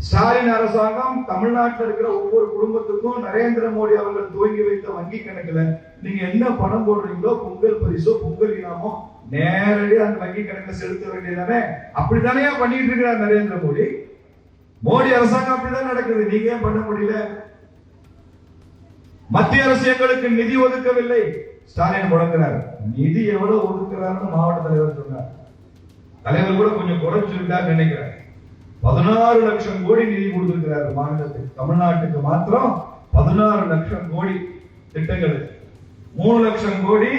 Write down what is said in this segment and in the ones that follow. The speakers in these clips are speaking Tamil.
ஸ்டாலின் அரசாங்கம் தமிழ்நாட்டில் இருக்கிற ஒவ்வொரு குடும்பத்துக்கும் நரேந்திர மோடி அவர்கள் துவங்கி வைத்த வங்கி கணக்குல நீங்க என்ன பணம் போடுறீங்களோ பொங்கல் பரிசோ பொங்கல் இனாமோ நேரடியாக அந்த வங்கி கணக்கில் செலுத்த வேண்டியதானே. அப்படித்தானே பண்ணிட்டு இருக்கிறார் நரேந்திர மோடி. மோடி அரசாங்கம் அப்படிதான் நடக்குது. நீங்க ஏன் பண்ண முடியல? மத்திய அரசு எங்களுக்கு நிதி ஒதுக்கவில்லை. ஸ்டாலின் முடங்குறார். நிதி எவ்வளவு ஒதுக்குறாருன்னு மாவட்ட தலைவர் சொன்னார். தலைவர் கூட கொஞ்சம் குறைச்சிருக்காரு நினைக்கிறேன். 16 லட்சம் கோடி நிதி கொடுத்திருக்கிறார் மாநிலத்துக்கு. தமிழ்நாட்டுக்கு மாத்திரம் 16 லட்சம் கோடி திட்டங்கள். 3 லட்சம் கோடி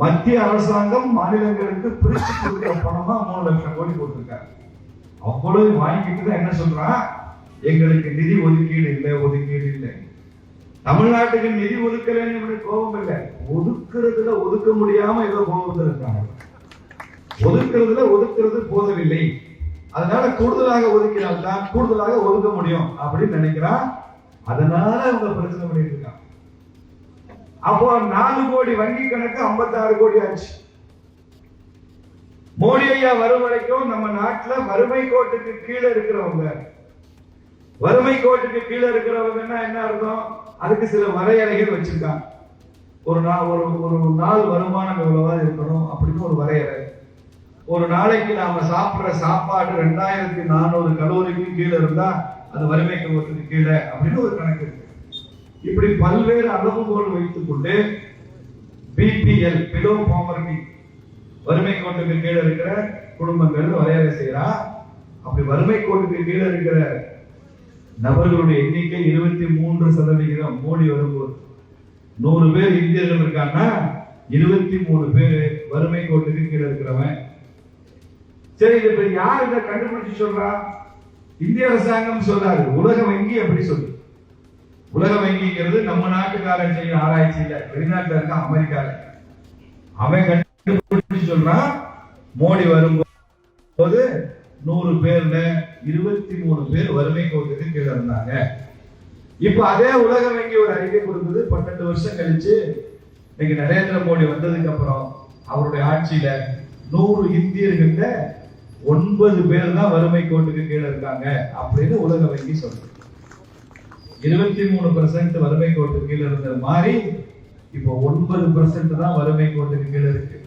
மத்திய அரசாங்கம் மாநிலங்களுக்கு பிரிச்சு கொடுக்கிற பணமா 3 லட்சம் கோடி கொடுத்திருக்காரு. அவ்வளவு வாங்கிட்டு தான் என்ன சொல்றான், எங்களுக்கு நிதி ஒதுக்கீடு இல்லை. தமிழ்நாட்டுக்கு நிதி ஒதுக்கலன்னு கோபம் இல்லை, ஒதுக்குறதுல ஒதுக்க முடியாம ஏதோ கோபத்தில் இருக்காங்க. ஒதுக்குறது போதவில்லை, அதனால கூடுதலாக ஒதுக்கினால்தான் கூடுதலாக ஒதுக்க முடியும் அப்படின்னு நினைக்கிறான். அதனால அவங்க பிரச்சனை பண்ணிட்டு இருக்காங்க. அப்போ 4 கோடி வங்கி கணக்கு 56 கோடி ஆச்சு. மோடி ஐயா வரும் வரைக்கும் நம்ம நாட்டுல வறுமை கோட்டுக்கு கீழே இருக்கிறவங்க என்ன அர்த்தம், அதுக்கு சில வரையறைகள் வச்சிருக்காங்க. ஒரு நாள் வருமானம் எவ்வளவா இருக்கணும் அப்படின்னு ஒரு வரையறை. ஒரு நாளைக்கு நாம சாப்பிடுற சாப்பாடு 2400 கலோரிக்கு கீழே இருந்தா அது வறுமை கோட்டுக்கு கீழே அப்படின்னு ஒரு கணக்கு இருக்கு. இப்படி பல்வேறு அளவுகோல் வைத்துக் கொண்டு பிபிஎல் பிலோ பாவர்ட்டி வறுமை கோட்டுக்கு கீழே இருக்கிற குடும்பங்கள் வரையறை செய்யறா. அப்படி வறுமை கோட்டுக்கு கீழே இருக்கிற நபர்களுடைய எண்ணிக்கை 23%. மோடி வரும்போது 100 பேர் இந்தியர்கள் இருக்காங்கன்னா 23 பேர் வறுமை கோட்டுக்கு கீழே இருக்கிறவன். சரி, இப்ப யார் இதை கண்டுபிடிச்சு சொல்றா? இந்திய அரசாங்கம் சொல்றாரு. உலக வங்கி அப்படி சொல்லு. உலக வங்கிங்கிறது நம்ம நாட்டுக்காரன் செய்ய ஆராய்ச்சி இல்ல, வெளிநாட்டுல இருக்க அமெரிக்கால. அவன் கண்டுபிடிச்சு சொல்றான், மோடி வரும்போது 100 பேர்ல 23 பேர் வறுமை கோட்டுக்கு கீழே இருந்தாங்க. இப்ப அதே உலக வங்கி ஒரு அறிக்கை கொடுத்தது. 12 வருஷம் கழிச்சு இன்னைக்கு நரேந்திர மோடி வந்ததுக்கு அப்புறம் அவருடைய ஆட்சியில 100 இந்தியர்கள்ல 9 பேர் தான் வறுமை கோட்டுக்கு கீழே இருக்காங்க அப்படின்னு உலக வங்கி சொல்றது. 23% வறுமை கோட்டுக்கு கீழே இருந்தது மாறி இப்போ 9% தான் வறுமை கோட்டுக்கு கீழே இருக்கு.